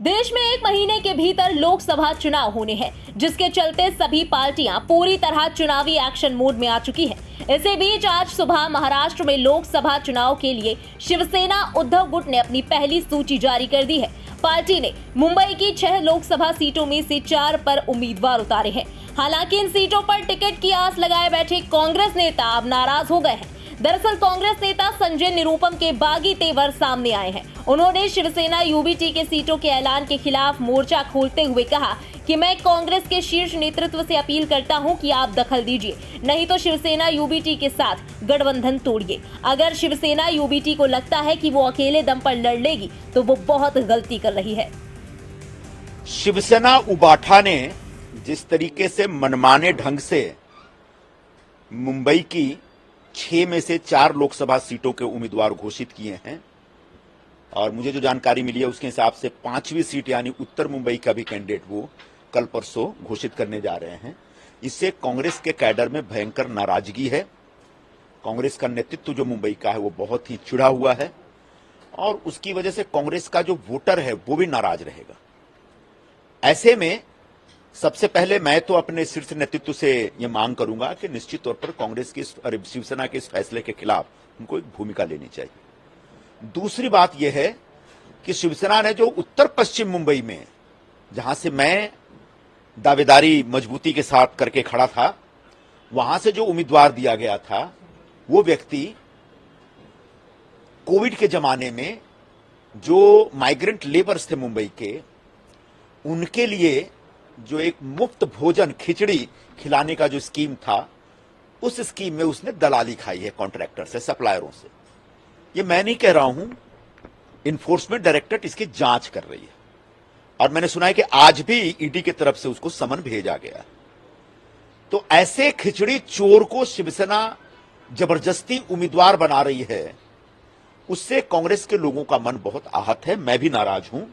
देश में एक महीने के भीतर लोकसभा चुनाव होने हैं, जिसके चलते सभी पार्टियां पूरी तरह चुनावी एक्शन मोड में आ चुकी है। इसी बीच आज सुबह महाराष्ट्र में लोकसभा चुनाव के लिए शिवसेना उद्धव गुट ने अपनी पहली सूची जारी कर दी है। पार्टी ने मुंबई की 6 लोकसभा सीटों में से 4 पर उम्मीदवार उतारे हैं। हालांकि इन सीटों पर टिकट की आस लगाए बैठे कांग्रेस नेता अब नाराज हो गए हैं। दरअसल कांग्रेस नेता संजय निरुपम के बागी तेवर सामने आए हैं। उन्होंने शिवसेना यूबीटी के सीटों के ऐलान के खिलाफ मोर्चा खोलते हुए कहा कि मैं कांग्रेस के शीर्ष नेतृत्व से अपील करता हूं कि आप दखल दीजिए, नहीं तो शिवसेना यूबीटी के साथ गठबंधन तोड़िए। अगर शिवसेना यूबीटी को लगता है कि वो अकेले दम पर लड़ लेगी तो वो बहुत गलती कर रही है। शिवसेना उबाठा ने जिस तरीके से मनमाने ढंग से मुंबई की 6 में से 4 लोकसभा सीटों के उम्मीदवार घोषित किए हैं और मुझे जो जानकारी मिली है उसके हिसाब से 5वीं सीट यानी उत्तर मुंबई का भी कैंडिडेट वो कल परसों घोषित करने जा रहे हैं। इससे कांग्रेस के कैडर में भयंकर नाराजगी है। कांग्रेस का नेतृत्व जो मुंबई का है वो बहुत ही चिढ़ा हुआ है और उसकी वजह से कांग्रेस का जो वोटर है वो भी नाराज रहेगा। ऐसे में सबसे पहले मैं तो अपने शीर्ष नेतृत्व से यह मांग करूंगा कि निश्चित तौर पर कांग्रेस की शिवसेना के इस फैसले के खिलाफ उनको एक भूमिका लेनी चाहिए। दूसरी बात यह है कि शिवसेना ने जो उत्तर पश्चिम मुंबई में, जहां से मैं दावेदारी मजबूती के साथ करके खड़ा था, वहां से जो उम्मीदवार दिया गया था वो व्यक्ति कोविड के जमाने में जो माइग्रेंट लेबर्स थे मुंबई के, उनके लिए जो एक मुफ्त भोजन खिचड़ी खिलाने का जो स्कीम था, उस स्कीम में उसने दलाली खाई है कॉन्ट्रैक्टर से, सप्लायरों से। ये मैं नहीं कह रहा हूं, इन्फोर्समेंट डायरेक्टरेट इसकी जांच कर रही है और मैंने सुना है कि आज भी ईडी की तरफ से उसको समन भेजा गया। तो ऐसे खिचड़ी चोर को शिवसेना जबरदस्ती उम्मीदवार बना रही है, उससे कांग्रेस के लोगों का मन बहुत आहत है। मैं भी नाराज हूं।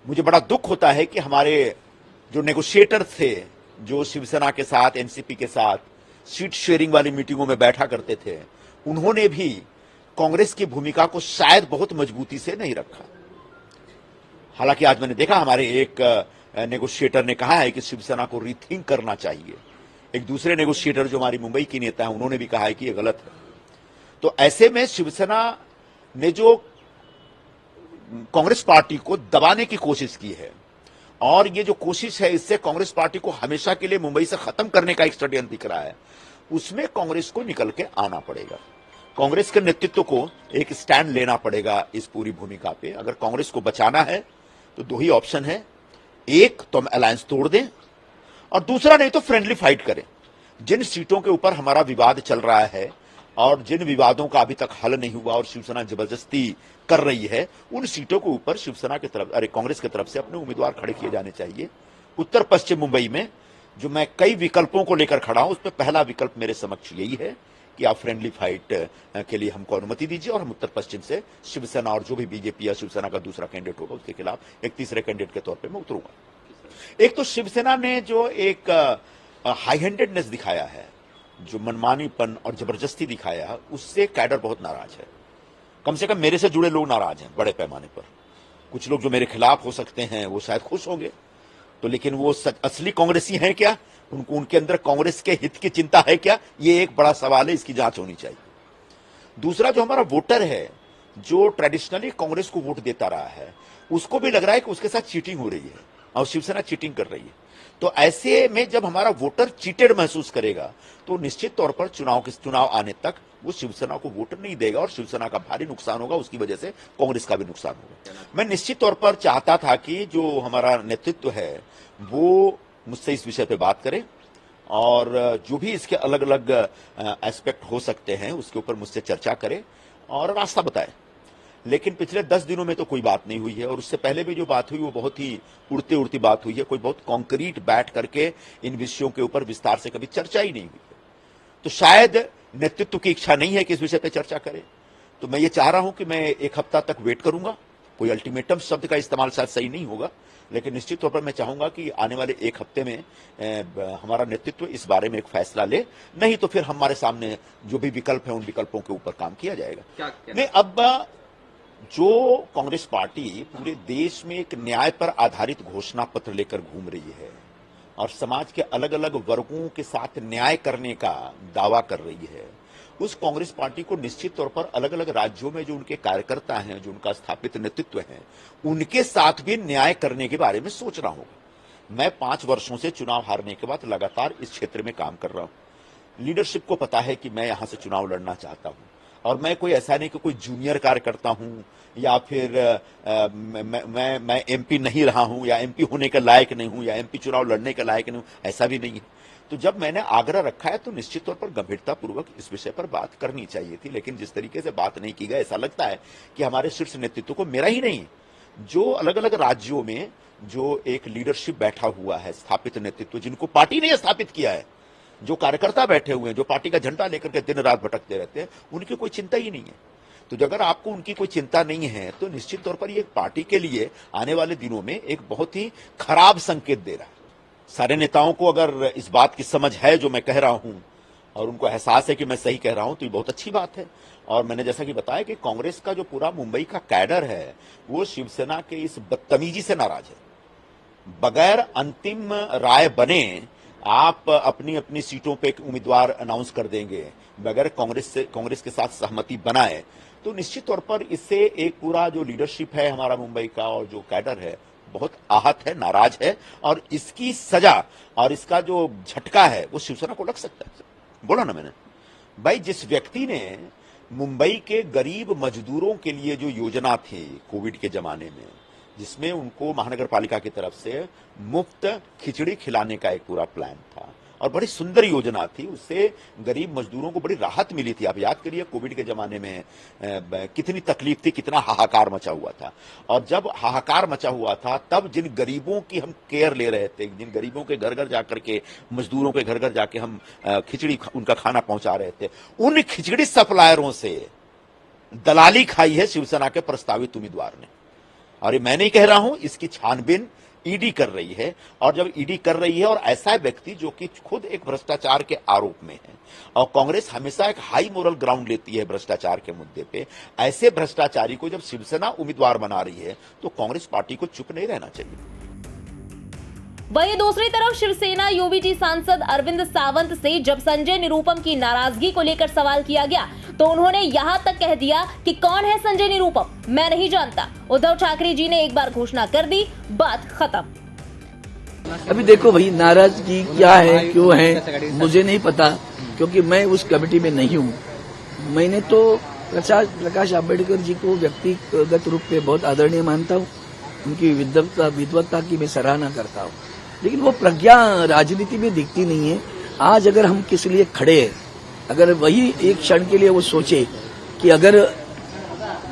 मुझे बड़ा दुख होता है कि हमारे जो नेगोशिएटर थे, जो शिवसेना के साथ, एनसीपी के साथ सीट शेयरिंग वाली मीटिंगों में बैठा करते थे, उन्होंने भी कांग्रेस की भूमिका को शायद बहुत मजबूती से नहीं रखा। हालांकि आज मैंने देखा हमारे एक नेगोशिएटर ने कहा है कि शिवसेना को रीथिंक करना चाहिए। एक दूसरे नेगोशिएटर जो हमारी मुंबई की नेता है, उन्होंने भी कहा है कि यह गलत है। तो ऐसे में शिवसेना ने जो कांग्रेस पार्टी को दबाने की कोशिश की है और ये जो कोशिश है इससे कांग्रेस पार्टी को हमेशा के लिए मुंबई से खत्म करने का एक षड्यंत्र दिख रहा है, उसमें कांग्रेस को निकल के आना पड़ेगा। कांग्रेस के नेतृत्व को एक स्टैंड लेना पड़ेगा इस पूरी भूमिका पे। अगर कांग्रेस को बचाना है तो 2 ही ऑप्शन है, एक तो हम अलायंस तोड़ दें और दूसरा नहीं तो फ्रेंडली फाइट करें। जिन सीटों के ऊपर हमारा विवाद चल रहा है और जिन विवादों का अभी तक हल नहीं हुआ और शिवसेना जबरदस्ती कर रही है, उन सीटों के ऊपर शिवसेना की तरफ, कांग्रेस की तरफ से अपने उम्मीदवार खड़े किए जाने चाहिए। उत्तर पश्चिम मुंबई में जो मैं कई विकल्पों को लेकर खड़ा हूं, उसमें पहला विकल्प मेरे समक्ष यही है कि आप फ्रेंडली फाइट के लिए हमको अनुमति दीजिए और हम उत्तर पश्चिम से शिवसेना और जो भी बीजेपी या शिवसेना का दूसरा कैंडिडेट होगा उसके खिलाफ एक तीसरे कैंडिडेट के तौर पर मैं उतरूंगा। एक तो शिवसेना ने जो एक हाई हैंडेडनेस दिखाया है, जो मनमानीपन और जबरदस्ती दिखाया है, उससे कैडर बहुत नाराज है। कम से कम मेरे से जुड़े लोग नाराज हैं बड़े पैमाने पर। कुछ लोग जो मेरे खिलाफ हो सकते हैं वो शायद खुश होंगे, तो लेकिन वो असली कांग्रेसी हैं क्या? उनको उनके अंदर कांग्रेस के हित की चिंता है क्या? ये एक बड़ा सवाल है, इसकी जांच होनी चाहिए। दूसरा, जो हमारा वोटर है, जो ट्रेडिशनली कांग्रेस को वोट देता रहा है, उसको भी लग रहा है कि उसके साथ चीटिंग हो रही है और शिवसेना चीटिंग कर रही है। तो ऐसे में जब हमारा वोटर चीटेड महसूस करेगा तो निश्चित तौर पर चुनाव आने तक वो शिवसेना को वोट नहीं देगा और शिवसेना का भारी नुकसान होगा, उसकी वजह से कांग्रेस का भी नुकसान होगा। मैं निश्चित तौर पर चाहता था कि जो हमारा नेतृत्व है वो मुझसे इस विषय पे बात करे और जो भी इसके अलग अलग एस्पेक्ट हो सकते हैं उसके ऊपर मुझसे चर्चा करे और रास्ता बताए। लेकिन पिछले 10 दिनों में तो कोई बात नहीं हुई है और उससे पहले भी जो बात हुई वो बहुत ही उड़ती उड़ती बात हुई है। कोई बहुत कॉन्क्रीट बैठ करके इन विषयों के ऊपर विस्तार से कभी चर्चा ही नहीं हुई है। तो शायद नेतृत्व की इच्छा नहीं है कि इस विषय पर चर्चा करें। तो मैं ये चाह रहा हूं कि मैं 1 हफ्ता तक वेट करूंगा। कोई अल्टीमेटम शब्द का इस्तेमाल शायद सही नहीं होगा, लेकिन निश्चित तौर पर मैं चाहूंगा कि आने वाले 1 हफ्ते में हमारा नेतृत्व इस बारे में एक फैसला ले, नहीं तो फिर हमारे सामने जो भी विकल्प है उन विकल्पों के ऊपर काम किया जाएगा। नहीं, अब जो कांग्रेस पार्टी पूरे देश में एक न्याय पर आधारित घोषणा पत्र लेकर घूम रही है और समाज के अलग अलग वर्गों के साथ न्याय करने का दावा कर रही है, उस कांग्रेस पार्टी को निश्चित तौर पर अलग अलग राज्यों में जो उनके कार्यकर्ता हैं, जो उनका स्थापित नेतृत्व है, उनके साथ भी न्याय करने के बारे में सोचना होगा। मैं 5 वर्षों से चुनाव हारने के बाद लगातार इस क्षेत्र में काम कर रहा हूं। लीडरशिप को पता है कि मैं यहां से चुनाव लड़ना चाहता हूं और मैं कोई ऐसा नहीं कि कोई जूनियर कार्यकर्ता हूं या फिर मैं एमपी नहीं रहा हूं या एमपी होने के लायक नहीं हूं या एमपी चुनाव लड़ने के लायक नहीं हूं, ऐसा भी नहीं है। तो जब मैंने आग्रह रखा है तो निश्चित तौर पर गंभीरतापूर्वक इस विषय पर बात करनी चाहिए थी, लेकिन जिस तरीके से बात नहीं की गई, ऐसा लगता है कि हमारे शीर्ष नेतृत्व को, मेरा ही नहीं, जो अलग अलग राज्यों में जो एक लीडरशिप बैठा हुआ है, स्थापित नेतृत्व, जिनको पार्टी ने स्थापित किया है, जो कार्यकर्ता बैठे हुए हैं, जो पार्टी का झंडा लेकर के दिन रात भटकते रहते हैं, उनकी कोई चिंता ही नहीं है। तो अगर आपको उनकी कोई चिंता नहीं है तो निश्चित तौर पर ये पार्टी के लिए आने वाले दिनों में एक बहुत ही खराब संकेत दे रहा है। सारे नेताओं को अगर इस बात की समझ है जो मैं कह रहा हूं और उनको एहसास है कि मैं सही कह रहा हूं, तो ये बहुत अच्छी बात है। और मैंने जैसा कि बताया कि कांग्रेस का जो पूरा मुंबई का कैडर है वो शिवसेना के इस बदतमीजी से नाराज है। बगैर अंतिम राय बने आप अपनी अपनी सीटों पे एक उम्मीदवार अनाउंस कर देंगे, बगैर कांग्रेस के साथ सहमति बनाए, तो निश्चित तौर पर इससे एक पूरा जो लीडरशिप है हमारा मुंबई का और जो कैडर है बहुत आहत है, नाराज है और इसकी सजा और इसका जो झटका है वो शिवसेना को लग सकता है। बोला ना मैंने भाई, जिस व्यक्ति ने मुंबई के गरीब मजदूरों के लिए जो योजना थी कोविड के जमाने में, जिसमें उनको महानगर पालिका की तरफ से मुफ्त खिचड़ी खिलाने का एक पूरा प्लान था और बड़ी सुंदर योजना थी, उससे गरीब मजदूरों को बड़ी राहत मिली थी। आप याद करिए कोविड के जमाने में कितनी तकलीफ थी, कितना हाहाकार मचा हुआ था। और जब हाहाकार मचा हुआ था तब जिन गरीबों की हम केयर ले रहे थे, जिन गरीबों के घर घर जाकर के, मजदूरों के घर घर जाके हम खिचड़ी उनका खाना पहुंचा रहे थे, उन खिचड़ी सप्लायरों से दलाली खाई है शिवसेना के प्रस्तावित उम्मीदवार ने। और ये मैं नहीं कह रहा हूं, इसकी छानबीन ईडी कर रही है। और जब ईडी कर रही है और ऐसा व्यक्ति जो कि खुद एक भ्रष्टाचार के आरोप में है, और कांग्रेस हमेशा एक हाई मोरल ग्राउंड लेती है भ्रष्टाचार के मुद्दे पे, ऐसे भ्रष्टाचारी को जब शिवसेना उम्मीदवार बना रही है तो कांग्रेस पार्टी को चुप नहीं रहना चाहिए। वहीं दूसरी तरफ शिवसेना यूबीटी सांसद अरविंद सावंत से जब संजय निरुपम की नाराजगी को लेकर सवाल किया गया तो उन्होंने यहां तक कह दिया कि कौन है संजय निरुपम, मैं नहीं जानता। उद्धव ठाकरे जी ने एक बार घोषणा कर दी, बात खत्म। अभी देखो भाई, नाराजगी क्या है, क्यों है, मुझे नहीं पता, क्योंकि मैं उस कमेटी में नहीं हूं। मैंने तो प्रकाश आंबेडकर जी को व्यक्तिगत रूप में बहुत आदरणीय मानता हूं, उनकी विद्वत्ता की मैं सराहना करता हूं, लेकिन वो प्रज्ञा राजनीति में दिखती नहीं है। आज अगर हम किसी लिए खड़े हैं, अगर वही एक क्षण के लिए वो सोचे कि अगर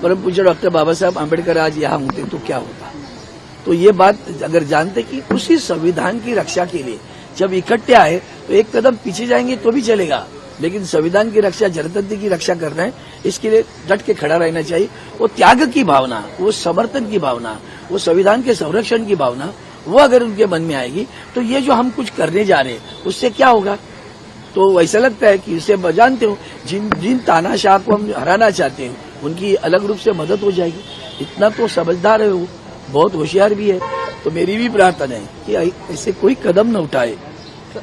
परम पूज्य डॉक्टर बाबा साहब आंबेडकर आज यहाँ होते तो क्या होता, तो ये बात अगर जानते कि उसी संविधान की रक्षा के लिए जब इकट्ठे आए तो एक कदम पीछे जाएंगे तो भी चलेगा, लेकिन संविधान की रक्षा, जनतंत्र की रक्षा कर रहे हैं, इसके लिए डट के खड़ा रहना चाहिए। वो त्याग की भावना, वो समर्थन की भावना, वो संविधान के संरक्षण की भावना, वो अगर उनके मन में आएगी तो ये जो हम कुछ करने जा रहे हैं उससे क्या होगा। तो ऐसा लगता है कि इसे जानते हो, जिन तानाशाह को हम हराना चाहते हैं उनकी अलग रूप से मदद हो जाएगी। इतना तो समझदार है वो, बहुत होशियार भी है। तो मेरी भी प्रार्थना है कि ऐसे कोई कदम न उठाए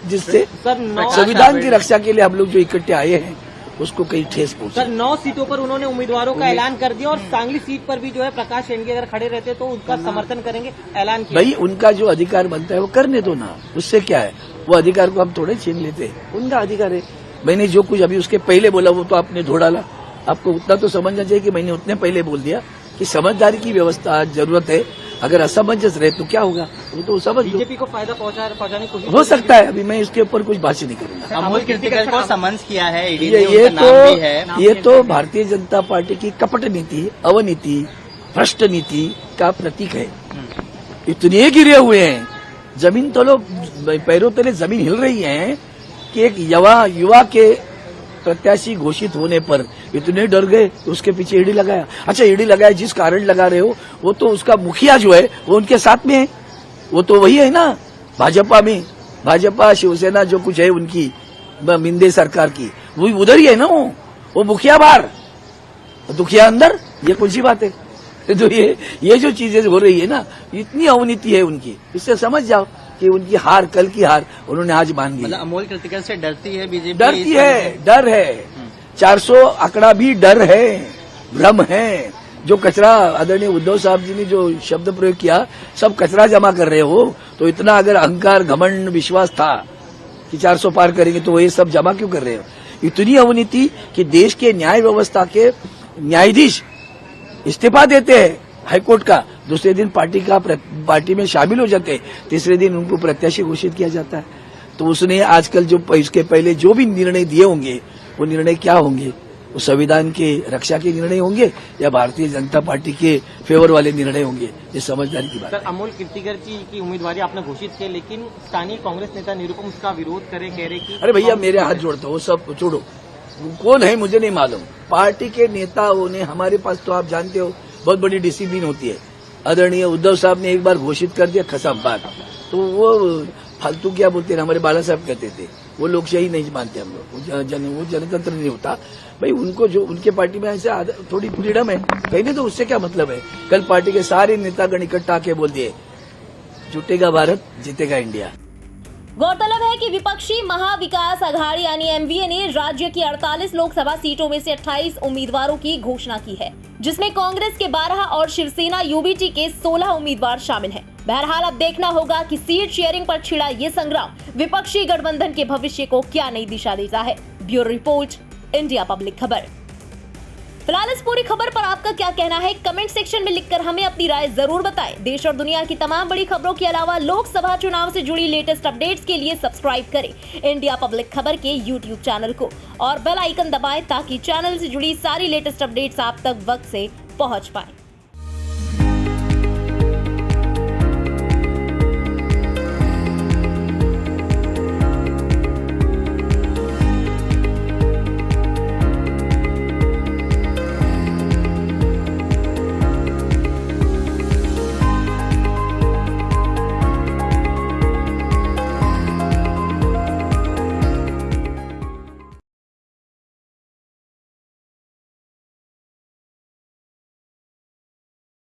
जिससे संविधान की रक्षा के लिए हम लोग जो इकट्ठे आए हैं उसको कहीं ठेस पहुंचे। सर 9 सीटों पर उन्होंने उम्मीदवारों का ऐलान कर दिया और सांगली सीट पर भी जो है प्रकाश शेंडगे अगर खड़े रहते तो उनका समर्थन करेंगे, ऐलान किया। भाई उनका जो अधिकार बनता है वो करने दो ना, उससे क्या है, वो अधिकार को हम थोड़े छीन लेते हैं, उनका अधिकार है। मैंने जो कुछ अभी उसके पहले बोला वो तो आपने धो डाला। आपको उतना तो समझना चाहिए कि मैंने उतने पहले बोल दिया कि समझदारी की व्यवस्था जरूरत है। अगर असमंजस रहे तो क्या होगा, वो तो समझ लो। बीजेपी को फायदा पहुंचाने की कोशिश हो सकता है। अभी मैं इसके ऊपर कुछ भाष्य नहीं करूंगा। अमोल कीर्तिकर को समन्स किया है ईडी ये ने, उनका नाम भी है। ये तो भारतीय जनता पार्टी की कपट नीति, अवनीति, भ्रष्ट नीति का प्रतीक है। इतने गिरे हुए हैं, जमीन तलो पैरों तले जमीन हिल रही है कि एक युवा के प्रत्याशी घोषित होने पर इतने डर गए तो उसके पीछे ईडी लगाया। अच्छा, ईडी लगाया, जिस कारण लगा रहे हो वो तो उसका मुखिया जो है वो उनके साथ में है, वो तो वही है ना भाजपा में। भाजपा शिवसेना जो कुछ है उनकी मिंदे सरकार की, वो उधर ही है ना, वो मुखिया बाहर दुखिया अंदर, ये कौन सी बात है। तो ये जो चीजें हो रही है ना, इतनी अवनीति है उनकी, इससे समझ जाओ कि उनकी हार, कल की हार उन्होंने आज मान ली। मतलब अमोल कृतिका से डरती है बीजेपी? डरती है, डर है। 400 आंकड़ा भी डर है, भ्रम है। जो कचरा आदरणीय उद्धव साहब जी ने जो शब्द प्रयोग किया, सब कचरा जमा कर रहे हो, तो इतना अगर अहंकार, घमंड, विश्वास था कि 400 पार करेंगे तो वो ये सब जमा क्यों कर रहे हो? इतनी अवनीति कि देश के न्याय व्यवस्था के न्यायाधीश इस्तीफा देते हैं हाईकोर्ट का, दूसरे दिन पार्टी में शामिल हो जाते हैं, तीसरे दिन उनको प्रत्याशी घोषित किया जाता है। तो उसने आजकल जो इसके पहले जो भी निर्णय दिए होंगे, वो निर्णय क्या होंगे? वो संविधान के रक्षा के निर्णय होंगे या भारतीय जनता पार्टी के फेवर वाले निर्णय होंगे? ये समझदारी की बात सर, है। अमोल कृतिका जी की उम्मीदवारी आपने घोषित की, लेकिन स्थानीय कांग्रेस नेता निरुपम उसका विरोध कह रहे कि अरे भैया, मेरे हाथ जोड़ता हूँ, वो सब छोड़ो, कौन है मुझे नहीं मालूम। पार्टी के नेताओं ने, हमारे पास तो आप जानते हो बहुत बड़ी डिसिप्लिन होती है। आदरणीय उद्धव साहब ने एक बार घोषित कर दिया, खसम बात, तो वो फालतू क्या बोलते हैं, हमारे बाला साहब कहते थे, वो लोकशाही नहीं मानते हम लोग, वो जनतंत्र नहीं होता भाई। उनको जो उनके पार्टी में ऐसे थोड़ी फ्रीडम है, कहीं नहीं, तो उससे क्या मतलब है? कल पार्टी के सारे नेतागण इकट्ठा के बोल दिए, जुटेगा भारत, जीतेगा इंडिया। गौरतलब है कि विपक्षी महाविकास आघाड़ी यानी एमवीए ने राज्य की 48 लोकसभा सीटों में से 28 उम्मीदवारों की घोषणा की है, जिसमें कांग्रेस के 12 और शिवसेना यूबीटी के 16 उम्मीदवार शामिल हैं। बहरहाल अब देखना होगा कि सीट शेयरिंग पर छिड़ा ये संग्राम विपक्षी गठबंधन के भविष्य को क्या नई दिशा देता है। ब्यूरो रिपोर्ट, इंडिया पब्लिक खबर। फिलहाल इस पूरी खबर पर आपका क्या कहना है, कमेंट सेक्शन में लिखकर हमें अपनी राय जरूर बताएं। देश और दुनिया की तमाम बड़ी खबरों के अलावा लोकसभा चुनाव से जुड़ी लेटेस्ट अपडेट्स के लिए सब्सक्राइब करें इंडिया पब्लिक खबर के यूट्यूब चैनल को और बेल आइकन दबाएं ताकि चैनल से जुड़ी सारी लेटेस्ट अपडेट्स आप तक वक्त से पहुंच पाए।